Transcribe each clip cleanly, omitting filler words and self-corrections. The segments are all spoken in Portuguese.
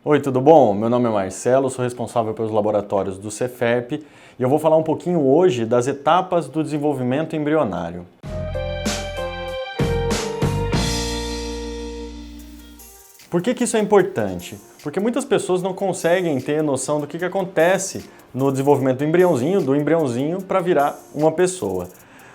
Oi, tudo bom? Meu nome é Marcelo, sou responsável pelos laboratórios do Cefep e eu vou falar um pouquinho hoje das etapas do desenvolvimento embrionário. Por que isso é importante? Porque muitas pessoas não conseguem ter noção do que acontece no desenvolvimento do embriãozinho para virar uma pessoa.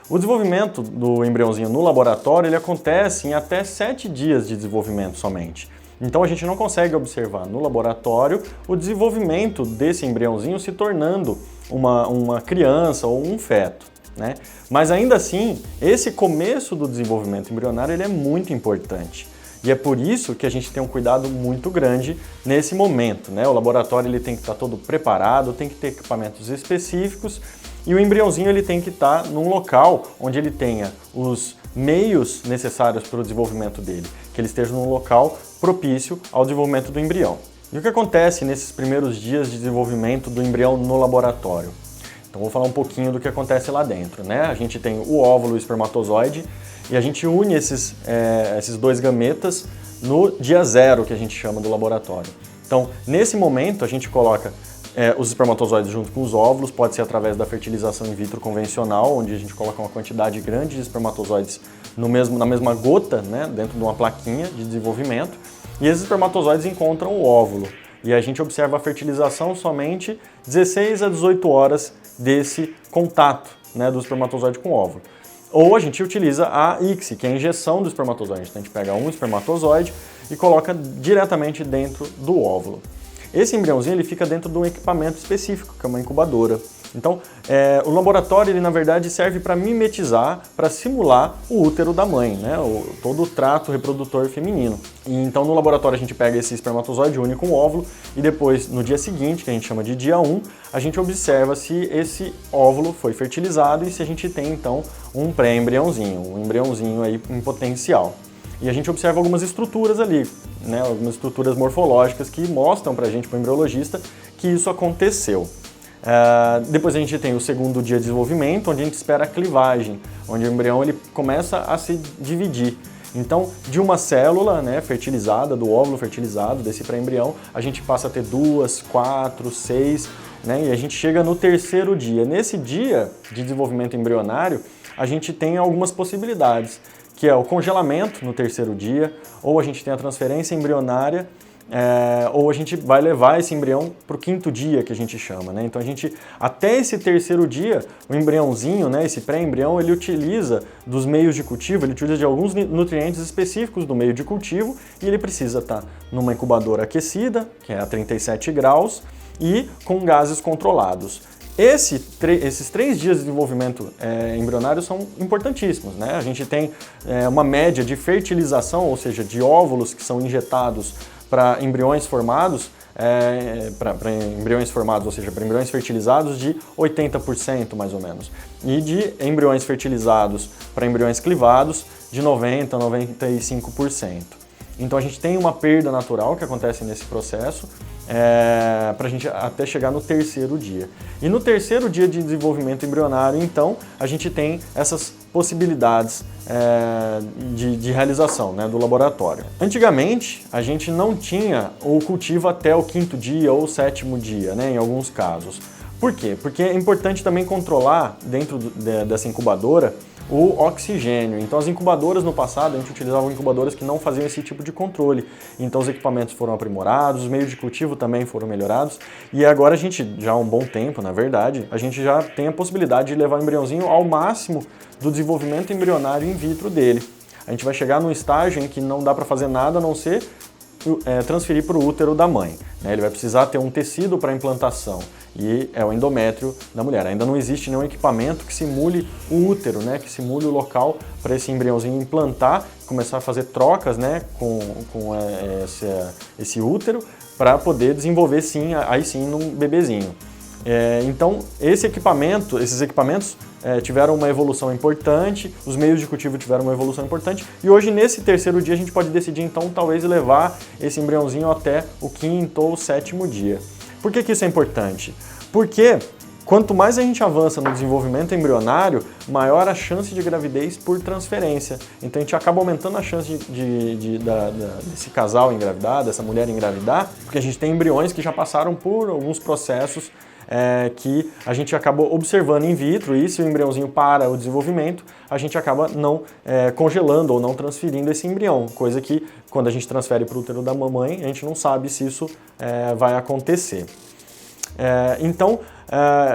O desenvolvimento do embriãozinho no laboratório ele acontece em até 7 dias de desenvolvimento somente. Então a gente não consegue observar no laboratório o desenvolvimento desse embriãozinho se tornando uma criança ou um feto, né? Mas ainda assim, esse começo do desenvolvimento embrionário ele é muito importante. E é por isso que a gente tem um cuidado muito grande nesse momento, né? O laboratório ele tem que estar todo preparado, tem que ter equipamentos específicos e o embriãozinho ele tem que estar num local onde ele tenha os meios necessários para o desenvolvimento dele, que ele esteja num local propício ao desenvolvimento do embrião. E o que acontece nesses primeiros dias de desenvolvimento do embrião no laboratório? Então vou falar um pouquinho do que acontece lá dentro, né? A gente tem o óvulo e o espermatozoide e a gente une esses dois gametas no dia zero, que a gente chama do laboratório. Então, nesse momento, a gente coloca os espermatozoides junto com os óvulos, pode ser através da fertilização in vitro convencional, onde a gente coloca uma quantidade grande de espermatozoides na mesma gota, né, dentro de uma plaquinha de desenvolvimento, e esses espermatozoides encontram o óvulo. E a gente observa a fertilização somente 16 a 18 horas desse contato, né, do espermatozoide com o óvulo. Ou a gente utiliza a ICSI, que é a injeção do espermatozoide. Então a gente pega um espermatozoide e coloca diretamente dentro do óvulo. Esse embriãozinho ele fica dentro de um equipamento específico, que é uma incubadora. Então, o laboratório, ele na verdade serve para mimetizar, para simular o útero da mãe, né? Todo o trato reprodutor feminino. E então, no laboratório, a gente pega esse espermatozoide, une com o óvulo, e depois, no dia seguinte, que a gente chama de dia 1, a gente observa se esse óvulo foi fertilizado e se a gente tem, então, um pré-embriãozinho, um embriãozinho aí em potencial. E a gente observa algumas estruturas ali, né? Algumas estruturas morfológicas que mostram para a gente, para o embriologista, que isso aconteceu. Depois a gente tem o segundo dia de desenvolvimento, onde a gente espera a clivagem, onde o embrião ele começa a se dividir. Então, de uma célula, né, fertilizada, do óvulo fertilizado, desse pré-embrião, a gente passa a ter 2, 4, 6, né, e a gente chega no terceiro dia. Nesse dia de desenvolvimento embrionário, a gente tem algumas possibilidades, que é o congelamento no terceiro dia, ou a gente tem a transferência embrionária, ou a gente vai levar esse embrião para o 5º dia, que a gente chama, né? Então até esse terceiro dia, o embriãozinho, né, esse pré-embrião, ele utiliza dos meios de cultivo, ele utiliza de alguns nutrientes específicos do meio de cultivo e ele precisa estar numa incubadora aquecida, que é a 37 graus, e com gases controlados. Esses 3 dias de desenvolvimento embrionário são importantíssimos, né? A gente tem uma média de fertilização, ou seja, de óvulos que são injetados para embriões formados, ou seja, para embriões fertilizados de 80% mais ou menos. E de embriões fertilizados para embriões clivados de 90% a 95%. Então a gente tem uma perda natural que acontece nesse processo, para a gente até chegar no terceiro dia. E no terceiro dia de desenvolvimento embrionário, então, a gente tem essas possibilidades de realização, né, do laboratório. Antigamente, a gente não tinha o cultivo até o 5º dia ou o 7º dia, né, em alguns casos. Por quê? Porque é importante também controlar, dentro dessa incubadora, o oxigênio. Então as incubadoras no passado, a gente utilizava incubadoras que não faziam esse tipo de controle. Então os equipamentos foram aprimorados, os meios de cultivo também foram melhorados e agora a gente, já há um bom tempo, na verdade, a gente já tem a possibilidade de levar o embriãozinho ao máximo do desenvolvimento embrionário in vitro dele. A gente vai chegar num estágio em que não dá para fazer nada a não ser transferir para o útero da mãe, né? Ele vai precisar ter um tecido para implantação e é o endométrio da mulher. Ainda não existe nenhum equipamento que simule o útero, né? Que simule o local para esse embriãozinho implantar, começar a fazer trocas, né? com esse útero para poder desenvolver aí sim num bebezinho. Então esses equipamentos tiveram uma evolução importante, os meios de cultivo tiveram uma evolução importante e hoje nesse terceiro dia a gente pode decidir então talvez levar esse embriãozinho até o 5º ou 7º dia. Por que isso é importante? Porque quanto mais a gente avança no desenvolvimento embrionário, maior a chance de gravidez por transferência. Então a gente acaba aumentando a chance desse casal engravidar, dessa mulher engravidar, porque a gente tem embriões que já passaram por alguns processos que a gente acabou observando in vitro, e se o embriãozinho para o desenvolvimento, a gente acaba não congelando ou não transferindo esse embrião, coisa que quando a gente transfere para o útero da mamãe, a gente não sabe se isso vai acontecer. Então,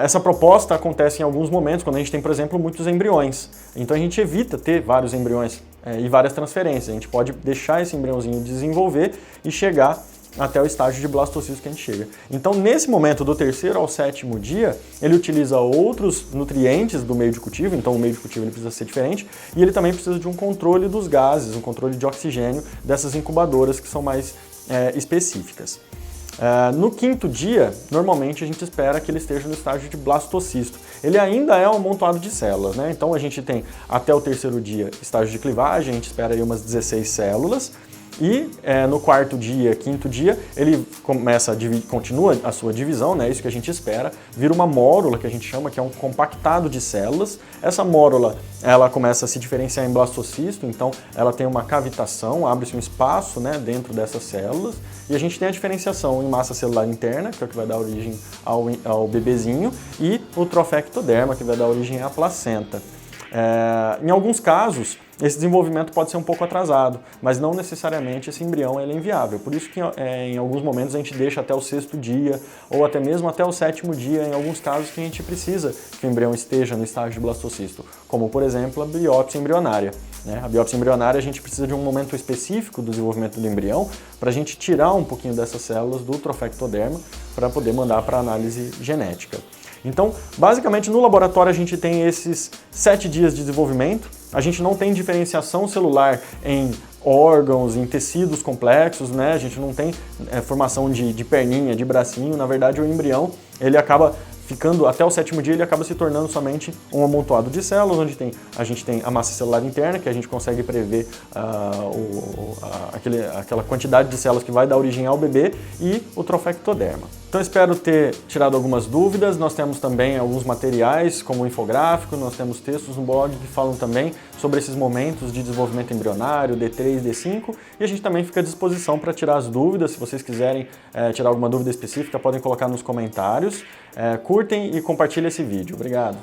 essa proposta acontece em alguns momentos, quando a gente tem, por exemplo, muitos embriões. Então a gente evita ter vários embriões e várias transferências. A gente pode deixar esse embriãozinho desenvolver e chegar até o estágio de blastocisto que a gente chega. Então, nesse momento, do 3º ao 7º dia, ele utiliza outros nutrientes do meio de cultivo, então o meio de cultivo ele precisa ser diferente, e ele também precisa de um controle dos gases, um controle de oxigênio dessas incubadoras que são mais específicas. No 5º dia, normalmente a gente espera que ele esteja no estágio de blastocisto. Ele ainda é um amontoado de células, né? Então a gente tem até o 3º dia estágio de clivagem, a gente espera aí umas 16 células. E no 4º dia, 5º dia, ele continua a sua divisão, né? Isso que a gente espera, vira uma mórula, que a gente chama, que é um compactado de células. Essa mórula, ela começa a se diferenciar em blastocisto, então ela tem uma cavitação, abre-se um espaço, né, dentro dessas células, e a gente tem a diferenciação em massa celular interna, que é o que vai dar origem ao bebezinho, e o trofectoderma, que vai dar origem à placenta. Em alguns casos, esse desenvolvimento pode ser um pouco atrasado, mas não necessariamente esse embrião ele é inviável. Por isso que em alguns momentos a gente deixa até o 6º dia, ou até mesmo até o 7º dia, em alguns casos que a gente precisa que o embrião esteja no estágio de blastocisto, como por exemplo a biópsia embrionária. A biópsia embrionária a gente precisa de um momento específico do desenvolvimento do embrião para a gente tirar um pouquinho dessas células do trofectoderma para poder mandar para análise genética. Então, basicamente, no laboratório a gente tem esses 7 dias de desenvolvimento, a gente não tem diferenciação celular em órgãos, em tecidos complexos, né? A gente não tem formação de perninha, de bracinho, na verdade o embrião, ele acaba ficando, até o 7º dia, ele acaba se tornando somente um amontoado de células, onde a gente tem a massa celular interna, que a gente consegue prever aquela quantidade de células que vai dar origem ao bebê, e o trofectoderma. Então espero ter tirado algumas dúvidas. Nós temos também alguns materiais, como o infográfico, nós temos textos no blog que falam também sobre esses momentos de desenvolvimento embrionário, D3, D5, e a gente também fica à disposição para tirar as dúvidas. Se vocês quiserem tirar alguma dúvida específica, podem colocar nos comentários. Curtem e compartilhem esse vídeo. Obrigado!